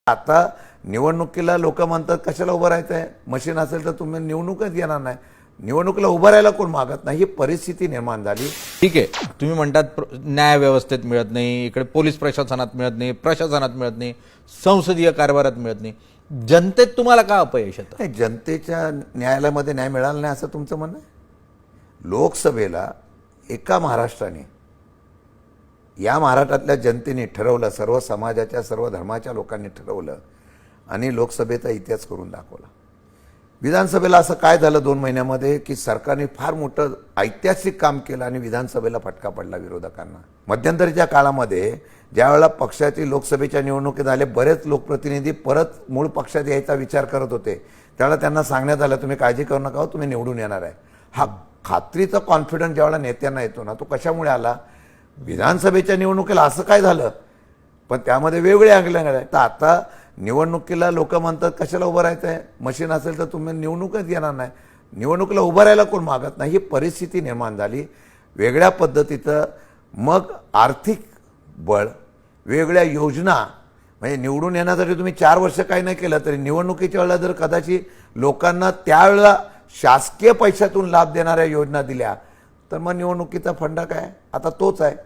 आता निवडणुकीला लोक म्हणतात कशाला उभं राहायचं आहे, मशीन असेल तर तुम्ही निवडणूकच येणार नाही, निवडणुकीला उभं राहायला कोण मागत नाही, ही परिस्थिती निर्माण झाली. ठीक आहे, तुम्ही म्हणतात न्याय व्यवस्थेत मिळत नाही, इकडे पोलीस प्रशासनात मिळत नाही, प्रशासनात मिळत नाही, संसदीय कारभारात मिळत नाही, जनतेत तुम्हाला का अपयश येतं? नाही, जनतेच्या न्यायालयामध्ये न्याय मिळाला नाही असं तुमचं म्हणणं आहे? लोकसभेला एका महाराष्ट्राने, या महाराष्ट्रातल्या जनतेने ठरवलं, सर्व समाजाच्या सर्व धर्माच्या लोकांनी ठरवलं आणि लोकसभेचा इतिहास करून दाखवला. विधानसभेला असं काय झालं 2 महिन्यामध्ये की सरकारने फार मोठं ऐतिहासिक काम केलं आणि विधानसभेला फटका पडला विरोधकांना. मध्यंतरीच्या काळामध्ये ज्यावेळेला पक्षाची लोकसभेच्या निवडणुकीत झाले, बरेच लोकप्रतिनिधी परत मूळ पक्षात यायचा विचार करत होते, त्यावेळेला त्यांना सांगण्यात आलं तुम्ही काळजी करू नका, तुम्ही निवडून येणार आहे. हा खात्रीचा कॉन्फिडन्स ज्यावेळेला नेत्यांना येतो ना, तो कशामुळे आला? विधानसभेच्या निवडणुकीला असं काय झालं, पण त्यामध्ये वेगवेगळे अंगलंग आहे. तर आता निवडणुकीला लोक म्हणतात कशाला उभं राहायचं आहे, मशीन असेल तर तुम्ही निवडणूकच येणार नाही, निवडणुकीला उभं राहायला कोण मागत नाही, ही परिस्थिती निर्माण झाली. वेगळ्या पद्धतीचं मग आर्थिक बळ, वेगवेगळ्या योजना, म्हणजे निवडून येण्यासाठी तुम्ही 4 वर्ष काही नाही केलं तरी निवडणुकीच्या वेळेला जर कदाचित लोकांना त्यावेळेला शासकीय पैशातून लाभ देणाऱ्या योजना दिल्या तर मग निवडणुकीचा फंडा काय? आता तोच आहे.